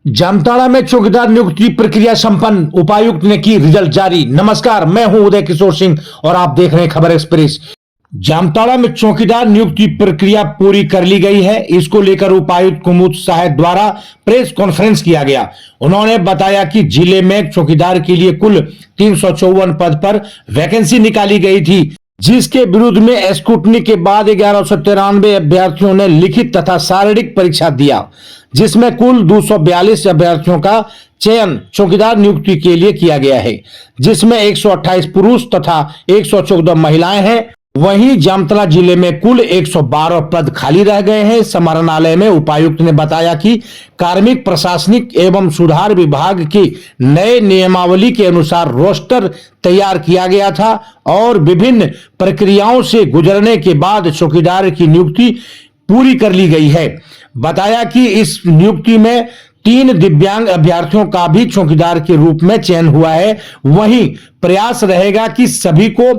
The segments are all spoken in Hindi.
जामताड़ा में चौकीदार नियुक्ति प्रक्रिया संपन्न, उपायुक्त ने की रिजल्ट जारी। नमस्कार, मैं हूं उदय किशोर सिंह और आप देख रहे हैं खबर एक्सप्रेस। जामताड़ा में चौकीदार नियुक्ति प्रक्रिया पूरी कर ली गई है। इसको लेकर उपायुक्त कुमुद साहब द्वारा प्रेस कॉन्फ्रेंस किया गया। उन्होंने बताया कि जिले में चौकीदार के लिए कुल 354 पद पर वैकेंसी निकाली गई थी, जिसके विरुद्ध में स्क्रूटनी के बाद 1193 अभ्यर्थियों ने लिखित तथा शारीरिक परीक्षा दिया, जिसमें कुल 242 अभ्यर्थियों का चयन चौकीदार नियुक्ति के लिए किया गया है, जिसमें 128 पुरुष तथा 114 महिलाएं हैं। वहीं जामताड़ा जिले में कुल 112 पद खाली रह गए हैं। समाहरणालय में उपायुक्त ने बताया कि कार्मिक प्रशासनिक एवं सुधार विभाग की नए नियमावली के अनुसार रोस्टर तैयार किया गया था और विभिन्न प्रक्रियाओं से गुजरने के बाद चौकीदार की नियुक्ति पूरी कर ली गई है। बताया कि इस नियुक्ति में 3 दिव्यांग अभ्यर्थियों का भी चौकीदार के रूप में चयन हुआ है। वहीं प्रयास रहेगा कि सभी को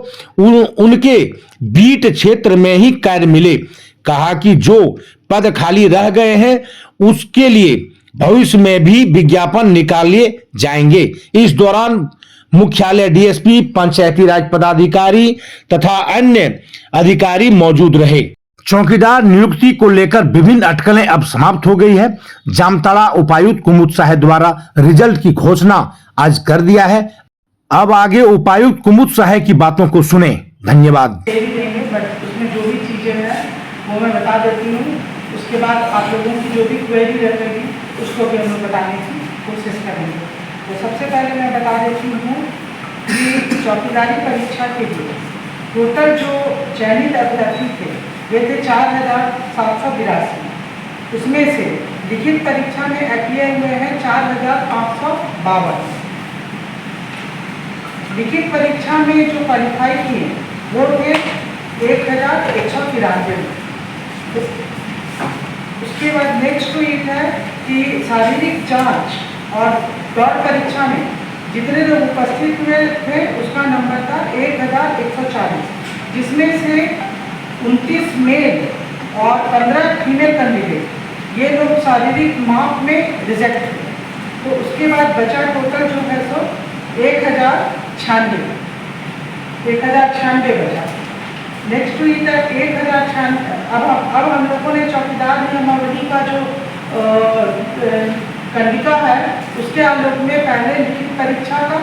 उनके बीट क्षेत्र में ही कार्य मिले। कहा कि जो पद खाली रह गए हैं उसके लिए भविष्य में भी विज्ञापन निकाले जाएंगे। इस दौरान मुख्यालय डीएसपी, पंचायती राज पदाधिकारी तथा अन्य अधिकारी मौजूद रहे। चौकीदार नियुक्ति को लेकर विभिन्न अटकलें अब समाप्त हो गई है। जामताड़ा उपायुक्त कुमुद साहब द्वारा रिजल्ट की घोषणा आज कर दिया है। अब आगे उपायुक्त कुमुद साहब की बातों को सुने। धन्यवाद। उसमें जो भी चीजें हैं वो मैं बता देती हूँ। उसके बाद आप लोगों की जो भी क्वेरी रहेगी उसको भी हम लोग बताने की कोशिश करेंगे। तो सबसे पहले मैं बता देती हूँ कि चौकीदारी परीक्षा के लिए टोटल जो चयनित अभ्यर्थी थे ये थे 4782। उसमें से लिखित परीक्षा में अप्लाई हुए हैं 4552। लिखित परीक्षा में जो क्वालिफाई किए वो थे 1193। उसके बाद नेक्स्ट तो ये है कि शारीरिक जांच और दौड़ परीक्षा में जितने लोग उपस्थित हुए थे उसका नंबर था 1140, जिसमें से 29 मेल और 15 फीमेल कैंडिडेट ये लोग शारीरिक माप में रिजेक्ट हुए। तो उसके बाद बचा टोटल जो है सो 1096 बचा। नेक्स्ट हुई था 1096। अब हम लोगों ने चौकीदार नियमावली का जो कंडिका है उसके आलोक में पहले लिखित परीक्षा का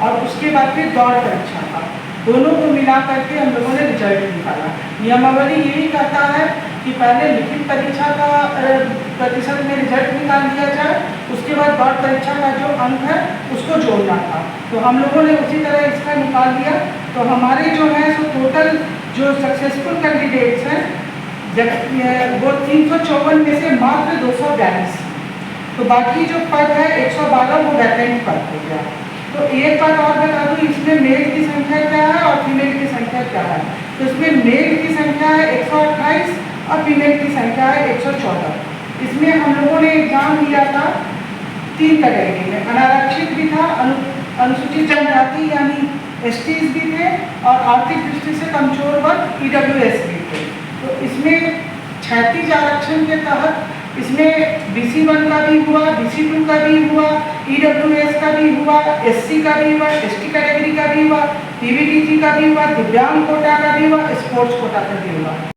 और उसके बाद फिर दौड़ परीक्षा का दोनों को मिला करके हम लोगों ने रिजल्ट निकाला। नियमावली यही कहता है कि पहले लिखित परीक्षा का प्रतिशत में रिजल्ट निकाल दिया जाए, उसके बाद दौड़ परीक्षा का जो अंक है उसको जोड़ना था। तो हम लोगों ने उसी तरह इसका निकाल दिया। तो हमारे जो है सो टोटल जो सक्सेसफुल कैंडिडेट्स हैं वो 354 में से मात्र 242। तो बाकी जो पद है 112 वो वैकेंट पद हो गया। तो एक बात और बता दूं, इसमें मेल की संख्या क्या है और फीमेल की संख्या क्या है। तो इसमें मेल की संख्या है 128 और फीमेल की संख्या है 114। इसमें हम लोगों ने एग्जाम दिया था 3 कैटेगरी में, अनारक्षित भी था, अनुसूचित जनजाति यानी एसटीज भी थे और आर्थिक दृष्टि से कमजोर वर्ग ईडब्ल्यूएस भी थे। तो इसमें 36 आरक्षण के तहत इसमें BC1 का भी हुआ, BC2 का भी हुआ, EWS का भी हुआ, SC का भी हुआ, ST कैटेगरी का भी हुआ, PVTG का भी हुआ, दिव्यांग कोटा का भी हुआ, स्पोर्ट्स कोटा का भी हुआ।